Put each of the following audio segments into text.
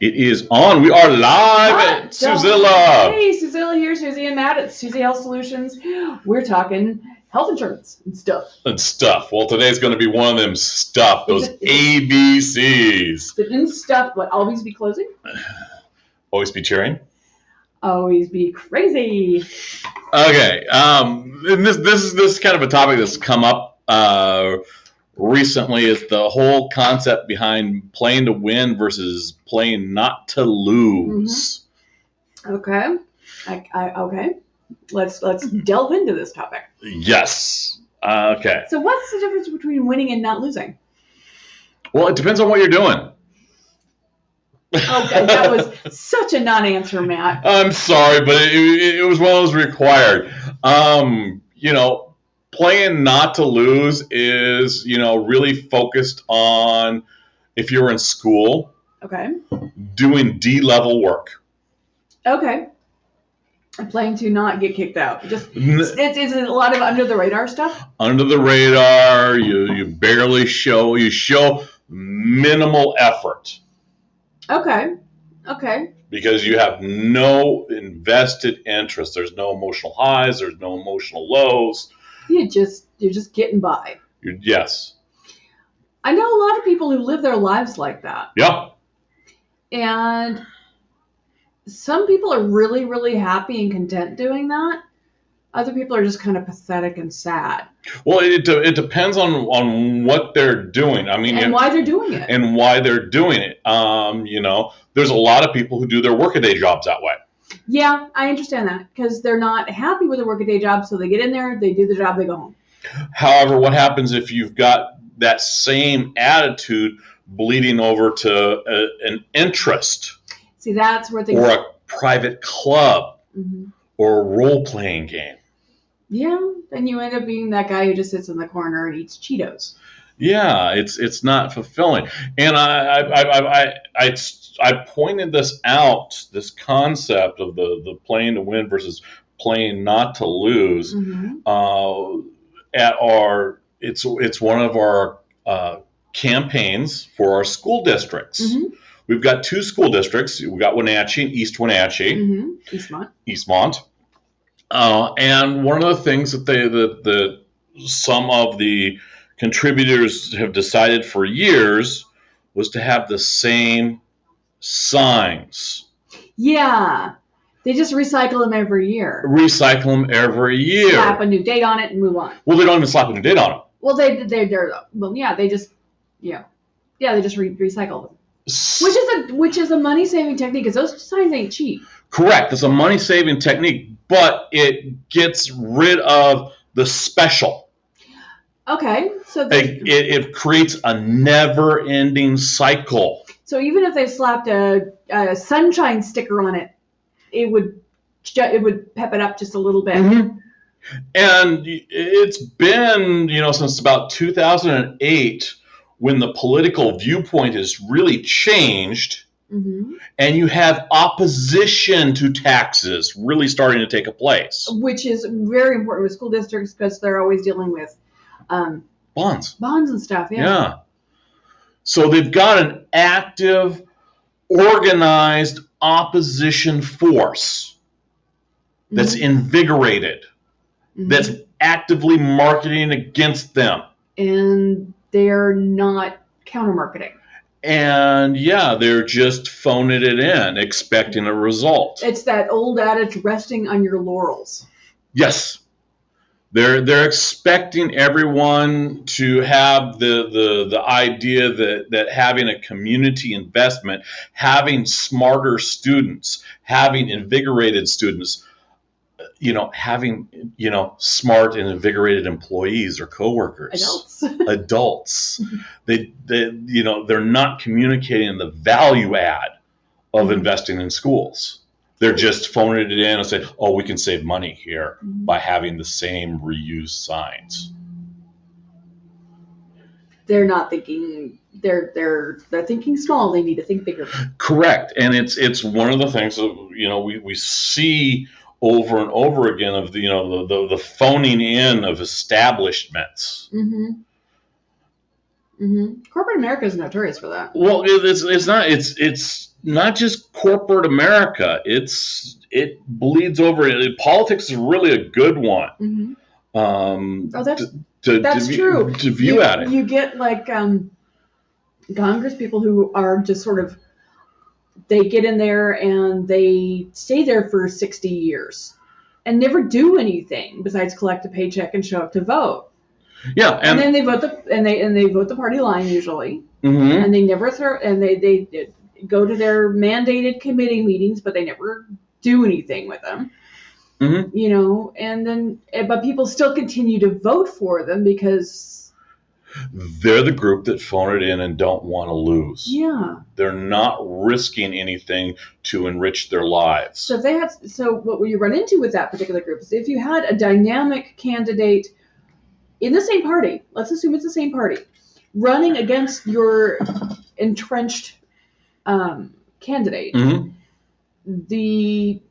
It is on. We are live at Suzilla. Hey, Suzilla here, Suzie and Matt at Suzie Health Solutions. We're talking health insurance and stuff. Well, today's going to be one of them stuff, those A.B.Cs. And stuff, but always be closing. Always be cheering. Always be crazy. Okay. And this is kind of a topic that's come up recently. Is the whole concept behind playing to win versus playing not to lose. Mm-hmm. Okay. Okay. Let's delve into this topic. Yes. Okay. So what's the difference between winning and not losing? Well, it depends on what you're doing. Okay, that was such a non-answer, Matt. I'm sorry, but it was what was required. Playing not to lose is, really focused on, if you're in school, okay, doing D-level work. Okay. Playing to not get kicked out. It's a lot of under the radar stuff. Under the radar, you barely show. You show minimal effort. Okay. Because you have no invested interest. There's no emotional highs. There's no emotional lows. You're just getting by. Yes. I know a lot of people who live their lives like that. Yeah. And some people are really, really happy and content doing that. Other people are just kind of pathetic and sad. Well, it depends on what they're doing. I mean, and why they're doing it. And why they're doing it. There's a lot of people who do their workaday jobs that way. Yeah, I understand that because they're not happy with their workaday job, so they get in there, they do the job, they go home. However, what happens if you've got that same attitude bleeding over to an interest? See, that's where things... Or a private club, or a role-playing game. Yeah, then you end up being that guy who just sits in the corner and eats Cheetos. Yeah, it's not fulfilling. And I pointed this out, this concept of the playing to win versus playing not to lose, it's one of our campaigns for our school districts. We've got two school districts. We've got Wenatchee and East Wenatchee. Eastmont. And one of the things that some of the contributors have decided for years was to have the same signs. Yeah. They just recycle them every year. Slap a new date on it and move on. Well, they don't even slap a new date on them. Well, they just recycle them. Which is a money-saving technique, because those signs ain't cheap. Correct. It's a money-saving technique, but it gets rid of the special. Okay. So it creates a never-ending cycle. So even if they slapped a sunshine sticker on it, it would pep it up just a little bit. And it's been, since about 2008 when the political viewpoint has really changed, and you have opposition to taxes really starting to take a place. Which is very important with school districts because they're always dealing with bonds and stuff. Yeah. So they've got an active, organized opposition force that's invigorated, that's actively marketing against them. And they're not counter-marketing. And they're just phoning it in, expecting a result. It's that old adage, resting on your laurels. Yes. They're expecting everyone to have the idea that having a community investment, having smarter students, having invigorated students, having smart and invigorated employees or coworkers, adults. They're not communicating the value add of investing in schools. They're just phoning it in and saying, "Oh, we can save money here by having the same reused signs." They're not thinking. They're thinking small. They need to think bigger. Correct, and it's one of the things that we see over and over again of the phoning in of establishments. Corporate America is notorious for that. Well, it's not just corporate America. It bleeds over. Politics is really a good one. That's true. To view at it. You get like Congress people who are just sort of, they get in there and they stay there for 60 years and never do anything besides collect a paycheck and show up to vote. Yeah, and then they vote they vote the party line usually, mm-hmm. and they never they go to their mandated committee meetings, but they never do anything with them. Mm-hmm. You know, and then but people still continue to vote for them because they're the group that phone it in and don't want to lose. Yeah, they're not risking anything to enrich their lives. So what you run into with that particular group is if you had a dynamic candidate in the same party, let's assume it's the same party, running against your entrenched candidate, mm-hmm. the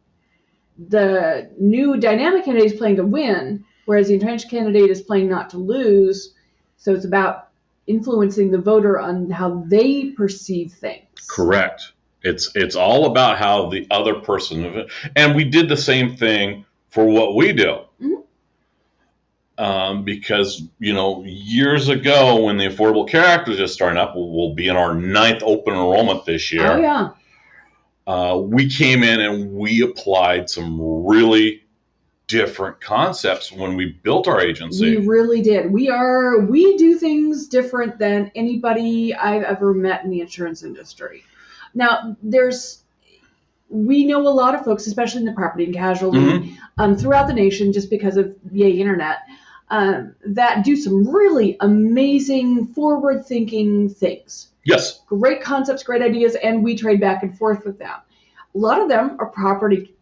new dynamic candidate is playing to win, whereas the entrenched candidate is playing not to lose. So it's about influencing the voter on how they perceive things. Correct. It's all about how the other person, and we did the same thing for what we do. Mm-hmm. Because, years ago when the Affordable Care Act was just starting up, we'll be in our 9th open enrollment this year. Oh, yeah. We came in and we applied some really different concepts when we built our agency. We really did. We do things different than anybody I've ever met in the insurance industry. Now, we know a lot of folks, especially in the property and casualty, mm-hmm. Throughout the nation, just because of internet, that do some really amazing, forward-thinking things. Yes. Great concepts, great ideas, and we trade back and forth with them. A lot of them are property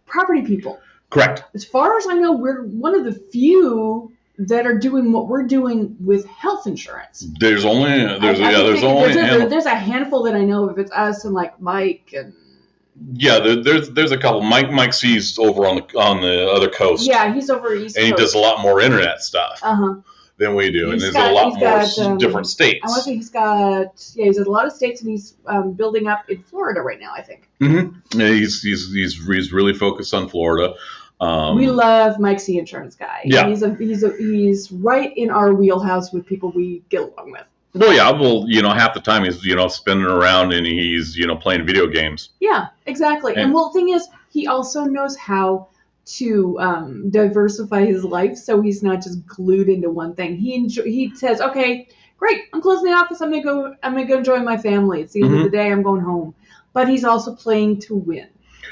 people. Correct. As far as I know, we're one of the few that are doing what we're doing with health insurance. There's a handful that I know of. It's us and like Mike and. Yeah, there's a couple. Mike C's over on the other coast. Yeah, he's over east and coast. He does a lot more internet stuff than we do, and there's a lot more different states. I want to say he's in a lot of states, and he's building up in Florida right now, I think. Mm-hmm. Yeah, he's really focused on Florida. We love Mike C. Insurance guy. Yeah, he's right in our wheelhouse with people we get along with. Oh yeah, well, half the time he's, spinning around and he's, playing video games. Yeah, exactly. And the thing is, he also knows how to diversify his life, so he's not just glued into one thing. He says, okay, great, I'm closing the office. I'm gonna go join my family. It's the end of the day. I'm going home. But he's also playing to win.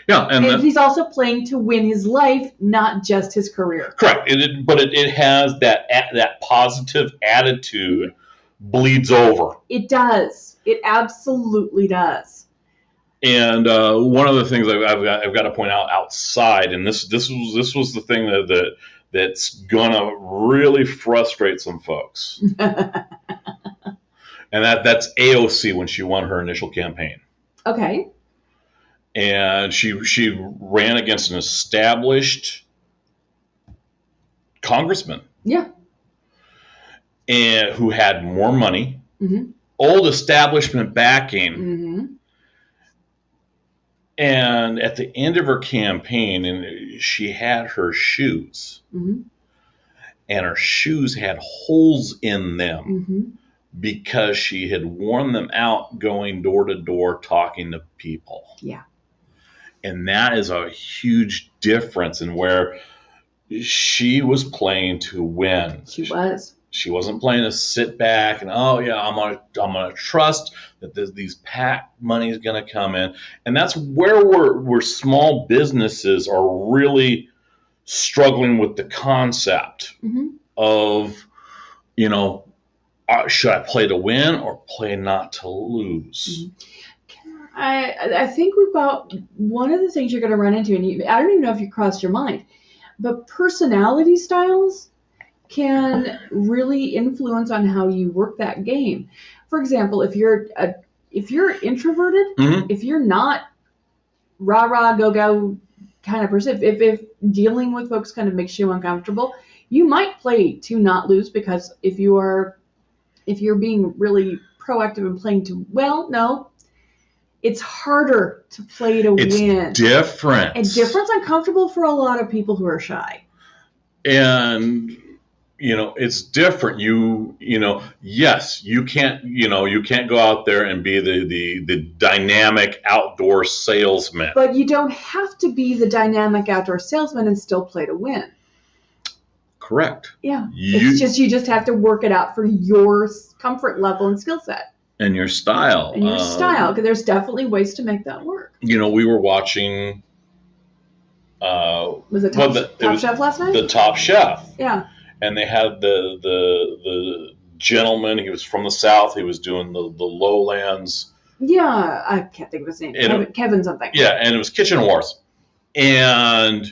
Yeah, and he's also playing to win his life, not just his career. Correct. But it has that positive attitude. Bleeds over. It does. It absolutely does. And one of the things I've got to point out outside, and this was the thing that's gonna really frustrate some folks, and that's AOC when she won her initial campaign. Okay. And she ran against an established congressman. Yeah. And who had more money, mm-hmm. old establishment backing, mm-hmm. and at the end of her campaign, and she had her shoes, mm-hmm. and her shoes had holes in them mm-hmm. because she had worn them out going door to door talking to people. Yeah, and that is a huge difference in where she was playing to win. She was. She wasn't playing to sit back and, oh yeah, I'm gonna trust that these PAC money is gonna come in, and that's where small businesses are really struggling with the concept mm-hmm. of, should I play to win or play not to lose? Mm-hmm. I think we've got one of the things you're going to run into, and I don't even know if you crossed your mind, but personality styles can really influence on how you work that game. For example, if you're introverted, mm-hmm. if you're not rah go kind of person, if dealing with folks kind of makes you uncomfortable, you might play to not lose, because if you are if you're being really proactive and playing to, well, no, it's harder to play to win. It's different. And different's uncomfortable for a lot of people who are shy. And, it's different. Yes, you can't go out there and be the dynamic outdoor salesman. But you don't have to be the dynamic outdoor salesman and still play to win. Correct. Yeah. You just have to work it out for your comfort level and skill set. And your style. Because there's definitely ways to make that work. We were watching. Was it Top Chef last night? The Top Chef. Yeah. And they had the gentleman. He was from the South. He was doing the lowlands. Yeah, I can't think of his name. Kevin something. Yeah, and it was Kitchen Wars, and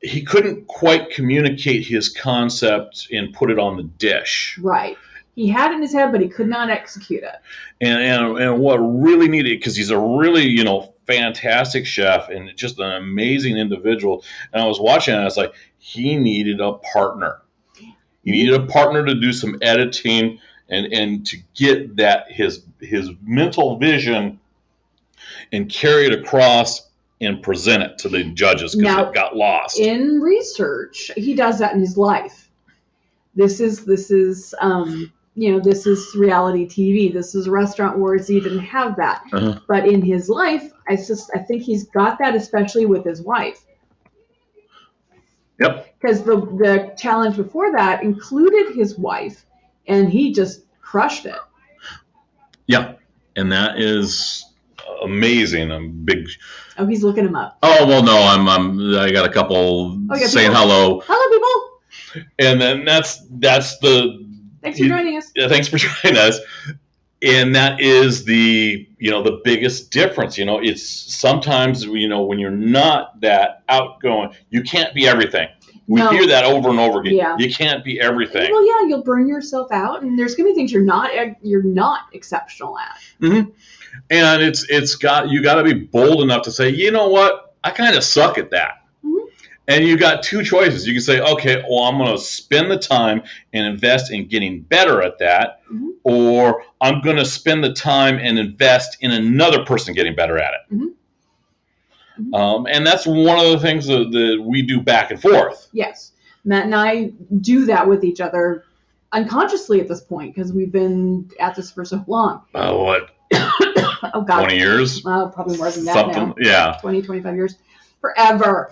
he couldn't quite communicate his concept and put it on the dish. Right. He had it in his head, but he could not execute it. And what really needed, because he's a really, fantastic chef and just an amazing individual. And I was watching it, and I was like, he needed a partner. He needed a partner to do some editing and to get that his mental vision and carry it across and present it to the judges because it got lost. In research, he does that in his life. This is reality TV. This is Restaurant Wars. He didn't have that. Uh-huh. But in his life, I think he's got that, especially with his wife. Yep. Because the challenge before that included his wife, and he just crushed it. Yeah, and that is amazing. I'm big. Oh, he's looking him up. Oh well, no, I got a couple saying hello. Hello, people. And then that's the. Thanks for joining us. Yeah, thanks for joining us. And that is the biggest difference. It's sometimes, when you're not that outgoing, you can't be everything. We hear that over and over again. Yeah. You can't be everything. Well, yeah, you'll burn yourself out, and there's going to be things you're not exceptional at. Mm-hmm. And you got to be bold enough to say, you know what, I kind of suck at that. And you got two choices. You can say, okay, well, I'm going to spend the time and invest in getting better at that, or I'm going to spend the time and invest in another person getting better at it. Mm-hmm. And that's one of the things that we do back and forth. Yes. Matt and I do that with each other unconsciously at this point because we've been at this for so long. What? Oh, God. 20 years? Probably more than that now. Yeah. 20, 25 years. Forever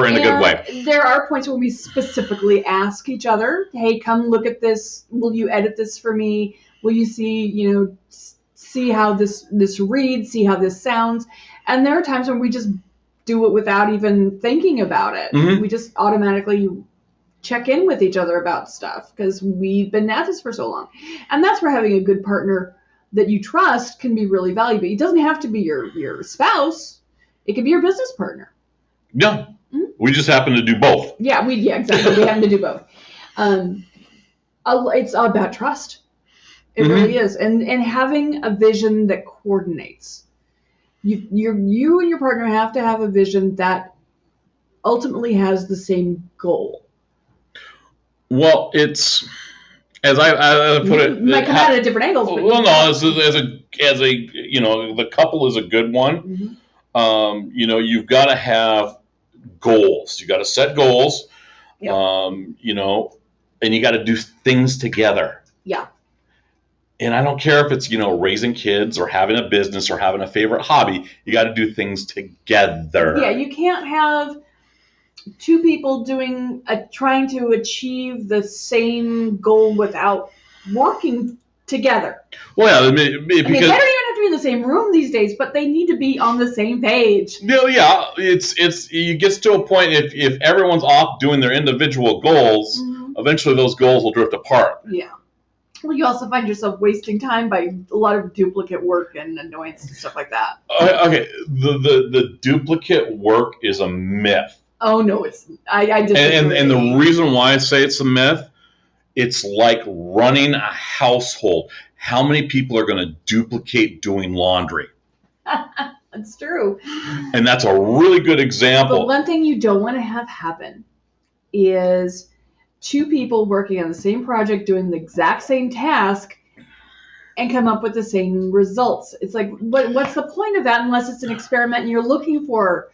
in a good way. There are points where we specifically ask each other, hey, come look at this. Will you edit this for me? Will you see how this reads, see how this sounds? And there are times when we just do it without even thinking about it. Mm-hmm. We just automatically check in with each other about stuff because we've been at this for so long. And that's where having a good partner that you trust can be really valuable. It doesn't have to be your spouse. It could be your business partner. Yeah, we just happen to do both. Yeah, exactly. We happen to do both. It's all about trust. It really is, and having a vision that coordinates. You and your partner have to have a vision that ultimately has the same goal. Well, it's as I put it. Might come out at different angles. Well, no, as the couple is a good one. Mm-hmm. You've got to have goals. You got to set goals. Yep. And you got to do things together. Yeah. And I don't care if it's, raising kids or having a business or having a favorite hobby. You got to do things together. Yeah, you can't have two people trying to achieve the same goal without working together. Well, because they don't even have to be in the same room these days, but they need to be on the same page. No, yeah, it gets to a point if everyone's off doing their individual goals, eventually those goals will drift apart. Yeah. Well, you also find yourself wasting time by a lot of duplicate work and annoyance and stuff like that. Okay, the duplicate work is a myth. Oh no, I disagree. And the reason why I say it's a myth, it's like running a household. How many people are going to duplicate doing laundry? That's true. And that's a really good example. But one thing you don't want to have happen is two people working on the same project doing the exact same task and come up with the same results. It's like, what's the point of that unless it's an experiment and you're looking for,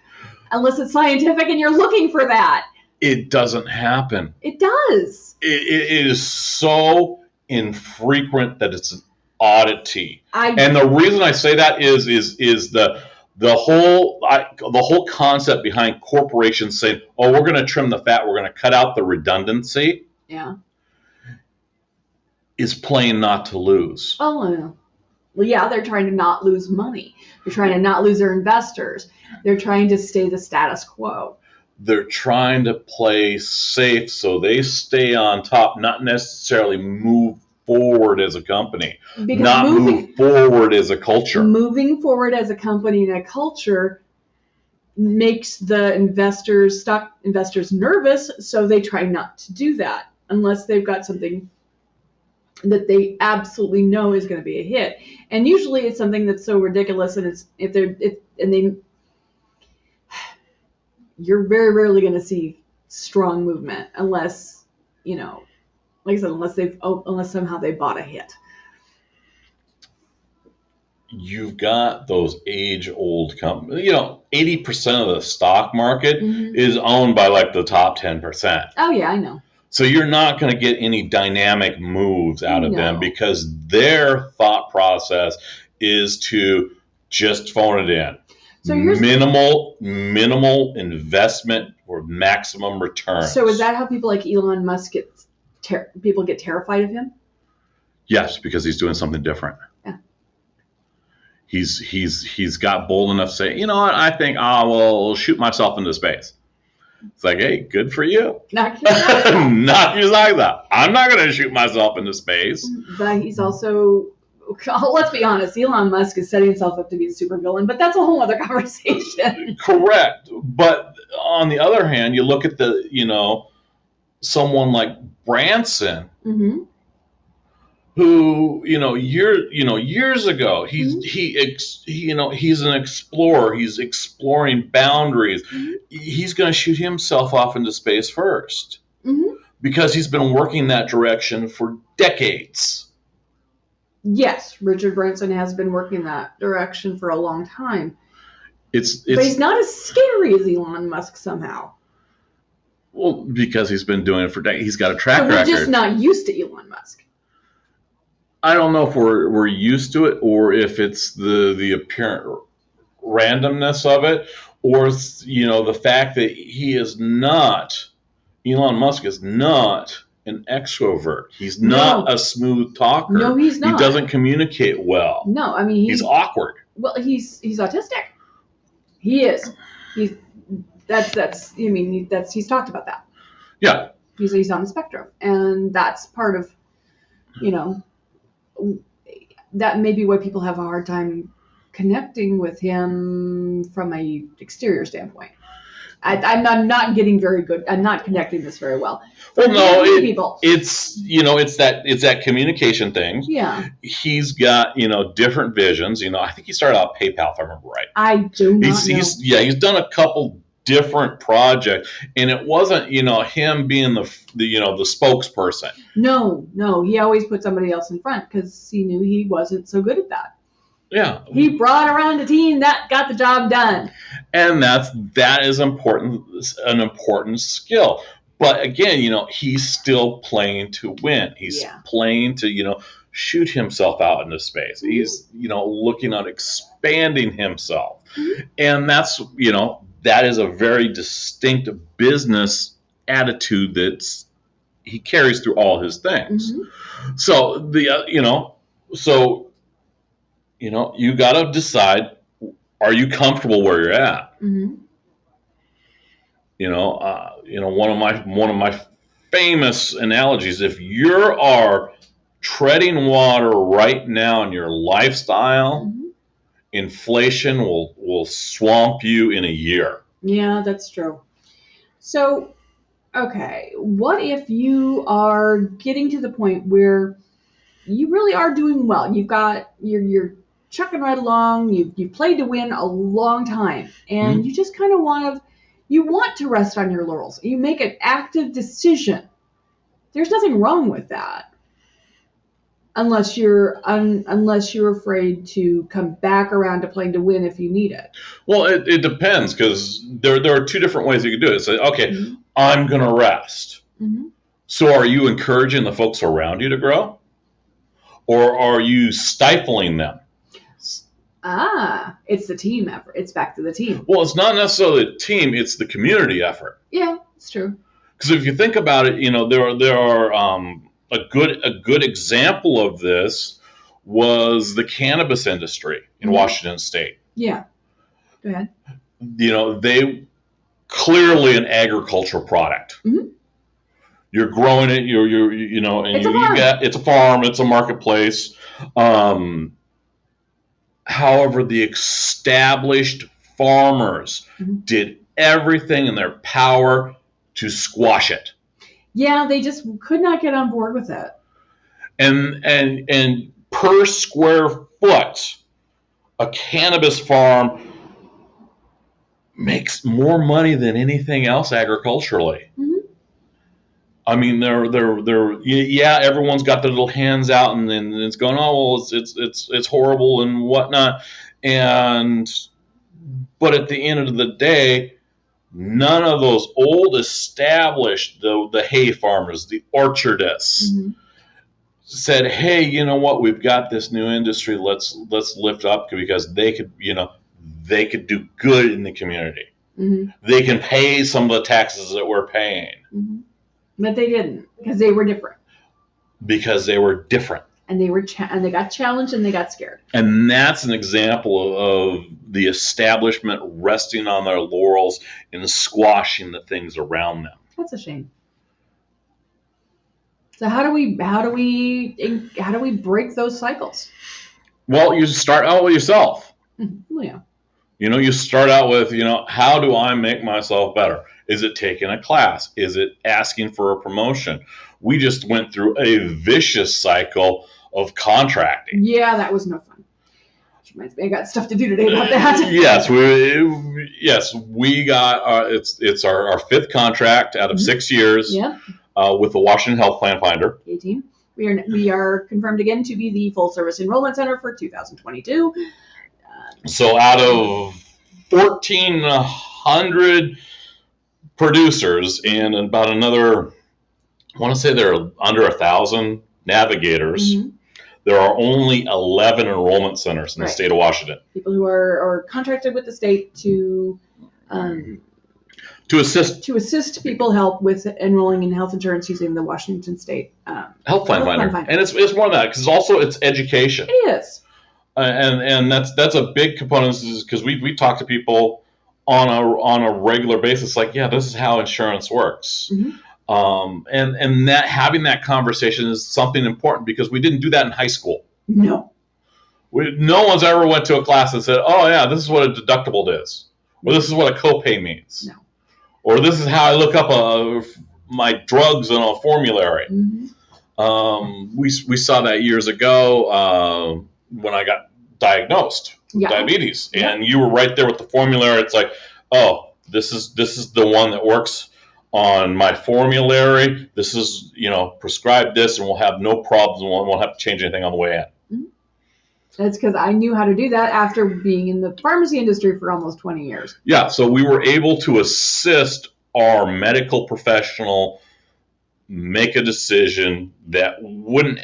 unless it's scientific and you're looking for that? It doesn't happen. It does. It is so infrequent that it's an oddity. And the reason I say that is the whole concept behind corporations saying, "Oh, we're going to trim the fat, we're going to cut out the redundancy." Yeah. Is playing not to lose. Oh, no. Well, yeah, they're trying to not lose money. They're trying to not lose their investors. They're trying to stay the status quo. They're trying to play safe so they stay on top, not necessarily move forward as a company, because move forward as a culture. Moving forward as a company and a culture makes the stock investors nervous, so they try not to do that unless they've got something that they absolutely know is going to be a hit. And usually it's something that's so ridiculous, and you're very rarely going to see strong movement unless, like I said, unless somehow they bought a hit. You've got those age-old companies. 80% of the stock market is owned by like the top 10%. Oh yeah, I know. So you're not going to get any dynamic moves out of them because their thought process is to just phone it in. So minimal investment for maximum return. So is that how people like Elon Musk get terrified of him? Yes, because he's doing something different. Yeah. He's got bold enough to say, you know what, I think I'll shoot myself into space. It's like, hey, good for you. Knock yourself out. I'm not going to shoot myself into space. But he's also, let's be honest, Elon Musk is setting himself up to be a supervillain, but that's a whole other conversation. Correct. But on the other hand, you look at someone like Branson, who, years ago, he's an explorer. He's exploring boundaries. He's going to shoot himself off into space first because he's been working that direction for decades. Yes, Richard Branson has been working that direction for a long time. But he's not as scary as Elon Musk somehow. Well, because he's been doing it for decades. He's got a track record. We're just not used to Elon Musk. I don't know if we're used to it or if it's the apparent randomness of it, or the fact that Elon Musk is not an extrovert. He's not a smooth talker. No, he's not. He doesn't communicate well. No, I mean he's awkward. Well, he's autistic. He is. He's talked about that. Yeah. He's on the spectrum, and that's part of, that may be why people have a hard time connecting with him from a exterior standpoint. I'm not getting very good. I'm not connecting this very well. Well, no, it's that communication thing. Yeah. He's got different visions. I think he started out PayPal, if I remember right. I do not know. He's done a couple different projects, and it wasn't him being the spokesperson. No, he always put somebody else in front because he knew he wasn't so good at that. Yeah, he brought around a team that got the job done, and that is an important skill. But again, he's still playing to win. He's playing to shoot himself out into space. He's looking at expanding himself, and that's that is a very distinct business attitude that he carries through all his things. So you got to decide: are you comfortable where you're at? One of my famous analogies: if you are treading water right now in your lifestyle, inflation will swamp you in a year. Yeah, that's true. So, okay, what if you are getting to the point where you really are doing well? You're chucking right along. You've played to win a long time, and you just kind of want to rest on your laurels. You make an active decision There's nothing wrong with that. Unless you're afraid to come back around to playing to win if you need it. Well, it depends, because there are two different ways you can do it. Say, okay, mm-hmm. I'm going to rest. Mm-hmm. So are you encouraging the folks around you to grow? Or are you stifling them? It's the team effort. It's back to the team. Well, it's not necessarily the team, it's the community effort. Yeah, it's true. Because if you think about it, there are a good example of this was the cannabis industry in mm-hmm. Washington State. Yeah. Go ahead. They clearly an agricultural product. Mm-hmm. You're growing it. It's a farm. It's a marketplace. However, the established farmers mm-hmm. did everything in their power to squash it. Yeah, they just could not get on board with it. And per square foot, a cannabis farm makes more money than anything else agriculturally. Mm-hmm. I mean, everyone's got their little hands out, and then it's going, oh, well, it's horrible and whatnot, but at the end of the day, none of those old established the hay farmers, the orchardists, mm-hmm. said, hey, you know what? We've got this new industry. Let's lift up, because they could do good in the community. Mm-hmm. They can pay some of the taxes that we're paying. Mm-hmm. But they didn't, because they were different. And they were and they got challenged and they got scared. And that's an example of the establishment resting on their laurels and squashing the things around them. That's a shame. So how do we break those cycles? Well, you start out with yourself. Mm-hmm. Yeah. You start out with, how do I make myself better? Is it taking a class? Is it asking for a promotion? We just went through a vicious cycle of contracting. Yeah, that was no fun. Which reminds me, I got stuff to do today about that. Yes, we got it's our fifth contract out of mm-hmm. 6 years. Yeah. With the Washington Healthplanfinder. 18. We are confirmed again to be the full service enrollment center for 2022. So out of 1,400 producers and about another, I want to say there are under 1,000 navigators, mm-hmm. there are only 11 enrollment centers in the state of Washington. People who are contracted with the state to assist people help with enrolling in health insurance using the Washington State Healthplanfinder. And it's more than that, because also it's education. It is. And that's a big component, because we talk to people on a regular basis, like, yeah, this is how insurance works. Mm-hmm. And that having that conversation is something important, because we didn't do that in high school. No. No one's ever went to a class and said, oh yeah, this is what a deductible is, or this is what a copay means, no. Or this is how I look up my drugs on a formulary. Mm-hmm. We saw that years ago when I got diagnosed with diabetes, and you were right there with the formulary. It's like, oh, this is the one that works on my formulary. This is, prescribe this, and we'll have no problems, and we won't have to change anything on the way in. Mm-hmm. That's because I knew how to do that after being in the pharmacy industry for almost 20 years. Yeah, so we were able to assist our medical professional make a decision that would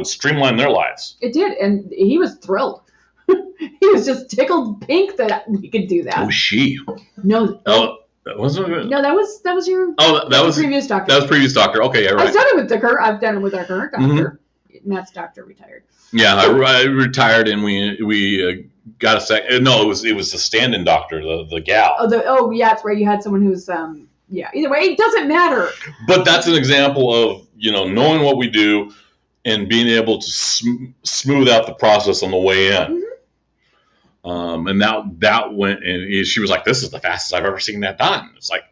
streamline their lives. It did, and he was thrilled. He was just tickled pink that we could do that. Oh, she? No. Oh, that wasn't. No, that was your. Oh, that was previous doctor. That was previous doctor. Okay, yeah, right. I've done it with our current doctor. Mm-hmm. Matt's doctor retired. Yeah, I retired, and we got a second. No, it was the stand-in doctor, the gal. Yeah, that's right. You had someone who's Yeah, either way, it doesn't matter. But that's an example of, knowing what we do and being able to smooth out the process on the way in. Mm-hmm. And that went, and she was like, this is the fastest I've ever seen that done. It's like,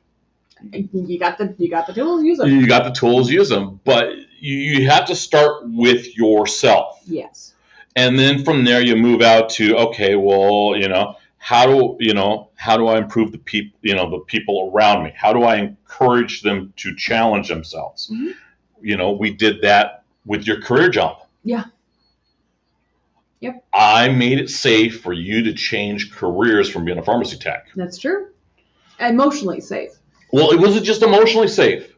you got the tools, use them. You got the tools, use them. But you have to start with yourself. Yes. And then from there you move out to, okay, well, how do I improve the people around me? How do I encourage them to challenge themselves? Mm-hmm. we did that with your career jump. Yeah. Yep. I made it safe for you to change careers from being a pharmacy tech. That's true. Emotionally safe. Well, it wasn't just emotionally safe.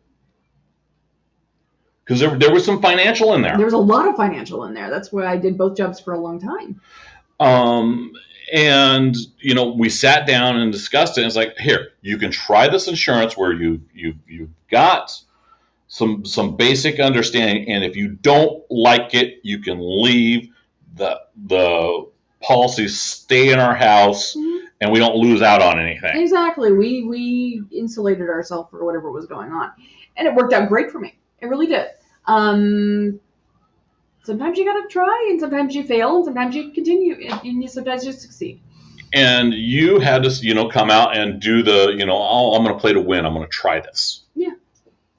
Because there was some financial in there. There was a lot of financial in there. That's why I did both jobs for a long time. And we sat down and discussed it. And it's like, here, you can try this insurance where you've got some basic understanding, and if you don't like it, you can leave. The policies stay in our house, mm-hmm. and we don't lose out on anything. Exactly. We insulated ourselves for whatever was going on, and it worked out great for me. It really did. Sometimes you gotta try, and sometimes you fail, and sometimes you continue, and sometimes you succeed. And you had to, come out and do the, I'm going to play to win. I'm going to try this. Yeah.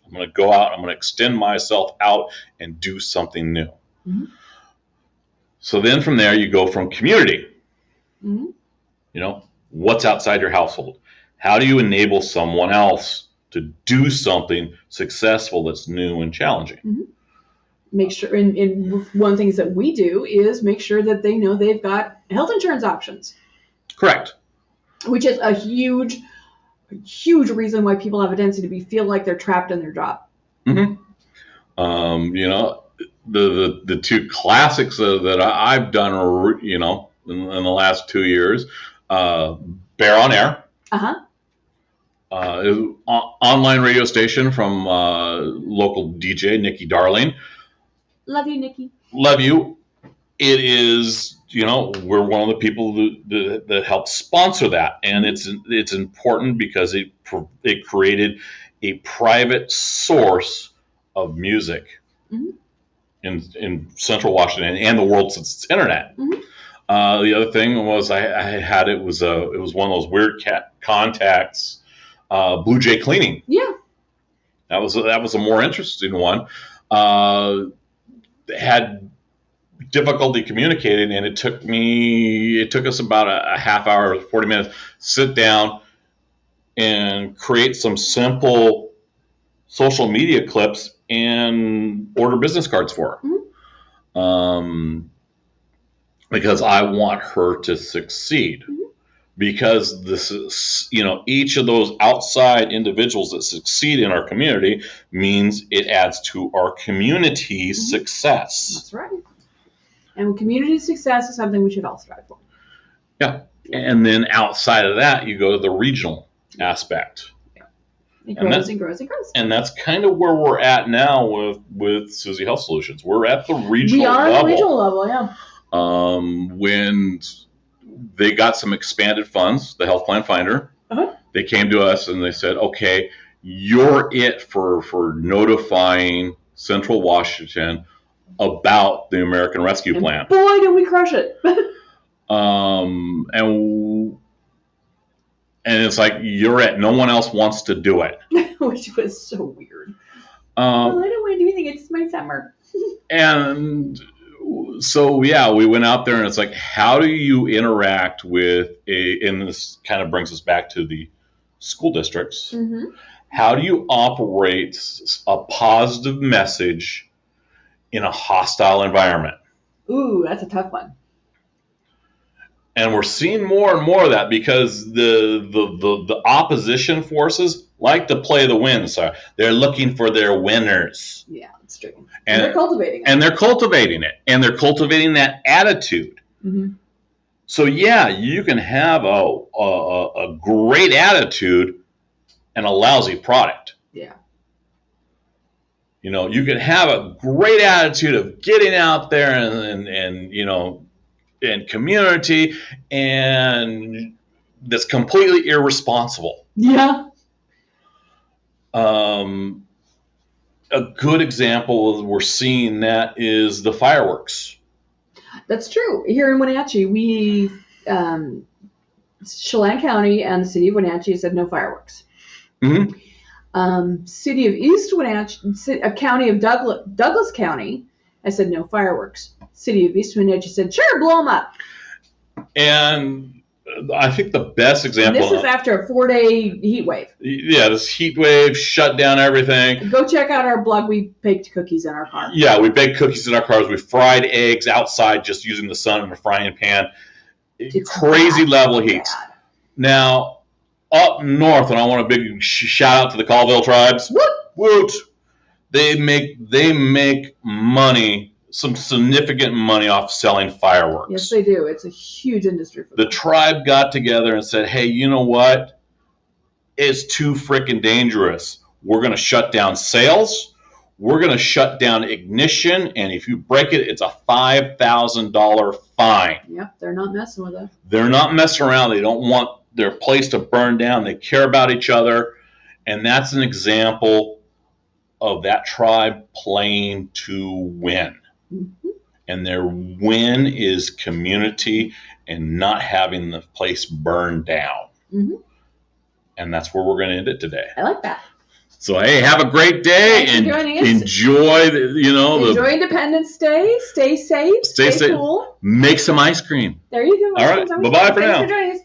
I'm going to go out. I'm going to extend myself out and do something new. Mm-hmm. So then from there, you go from community. Mm-hmm. What's outside your household? How do you enable someone else to do something successful that's new and challenging? Mm-hmm. Make sure, and one of the things that we do is make sure that they know they've got health insurance options. Correct. Which is a huge reason why people have a tendency to feel like they're trapped in their job. Mm-hmm. The two classics that I've done, in the last 2 years, Bear on Air. Online radio station from local DJ Nikki Darling. Love you, Nikki. Love you. It is, we're one of the people that helped sponsor that, and it's important because it created a private source of music mm-hmm. in Central Washington and the world since it's internet. Mm-hmm. The other thing was it was one of those weird contacts, Blue Jay Cleaning. Yeah, that was a more interesting one. Had difficulty communicating, and it took us about a half hour, 40 minutes, sit down and create some simple social media clips and order business cards for her. Mm-hmm. Because I want her to succeed. Mm-hmm. Because this is, each of those outside individuals that succeed in our community means it adds to our community's mm-hmm. success. That's right. And community success is something we should all strive for. Yeah. And then outside of that, you go to the regional aspect. Yeah. It grows and grows and grows. And that's kind of where we're at now with Suzie Health Solutions. We're at the regional level. We are at the regional level, yeah. When they got some expanded funds, the Healthplanfinder, uh-huh. They came to us and they said, okay, you're it for notifying Central Washington about the American Rescue Plan. Boy, did we crush it. And it's like, you're it. No one else wants to do it. Which was so weird. I don't want to do anything. It's my summer. And so, yeah, we went out there and it's like, how do you interact with and this kind of brings us back to the school districts. Mm-hmm. How do you operate a positive message in a hostile environment? Ooh, that's a tough one. And we're seeing more and more of that because the opposition forces like to play the win. So they're looking for their winners. Yeah, that's true. And they're cultivating it. And they're cultivating it. And they're cultivating that attitude. Mm-hmm. So, yeah, you can have a great attitude and a lousy product. Yeah. You can have a great attitude of getting out there and community, and that's completely irresponsible. Yeah. A good example of we're seeing that is the fireworks. That's true. Here in Wenatchee, we, Chelan County and the city of Wenatchee said no fireworks. Mm-hmm. City of East Wenatchee, county of Douglas County, I said no fireworks. City of East Wenatchee said, sure, blow them up. And I think the best example. And this is after a 4-day heat wave. Yeah, this heat wave shut down everything. Go check out our blog. We baked cookies in our car. Yeah, we baked cookies in our cars. We fried eggs outside just using the sun in a frying pan. It's crazy level heats. Bad. Now, up north, and I want a big shout out to the Colville tribes. Woot! Woot! They make money, some significant money off selling fireworks. Yes, they do. It's a huge industry for them. The tribe got together and said, hey, you know what? It's too freaking dangerous. We're going to shut down sales. We're going to shut down ignition. And if you break it, it's a $5,000 fine. Yep, they're not messing with us. They're not messing around. They don't want their place to burn down. They care about each other. And that's an example of that tribe playing to win. Mm-hmm. And their win is community and not having the place burned down. Mm-hmm. And that's where we're going to end it today. I like that. So, hey, have a great day and enjoy, enjoy Independence Day. Stay safe. Stay safe. Cool. Make some ice cream. There you go. All right. Bye-bye for now. Thanks for joining us.